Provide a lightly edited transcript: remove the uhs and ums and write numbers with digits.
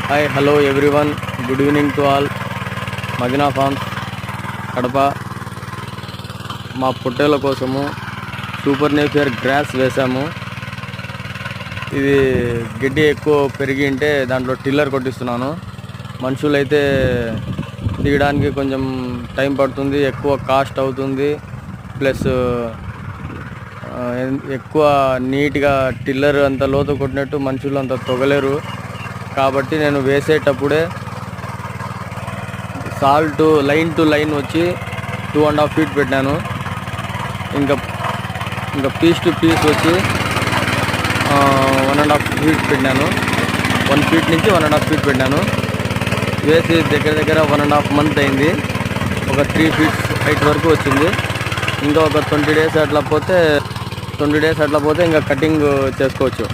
Hi hello everyone, good evening to all. Madina farms Kadapa. మా పొట్టేల కోసము సూపర్ నేపియర్ గ్రాస్ వేసాము. ఇది గడ్డి ఎక్కువ పెరిగి ఉంటే దాంట్లో టిల్లర్ కొట్టిస్తున్నాను. మనుషులైతే దిగడానికి కొంచెం టైం పడుతుంది, ఎక్కువ కాస్ట్ అవుతుంది. ప్లస్ ఎక్కువ నీట్గా టిల్లర్ అంత లోతు కొట్టినట్టు మనుషులు అంత తొగలేరు. కాబట్టి నేను వేసేటప్పుడే సాల్ట్ లైన్ టు లైన్ వచ్చి 2.5 feet పెట్టాను. ఇంకా పీస్ టు పీస్ వచ్చి 1.5 feet పెట్టాను. 1 feet నుంచి 1.5 feet పెట్టాను. వేసి దగ్గర 1.5 month అయింది. ఒక 3 feet హైట్ వరకు వచ్చింది. ఇంకా ఒక 20 days అట్లా పోతే ఇంకా కటింగ్ చేసుకోవచ్చు.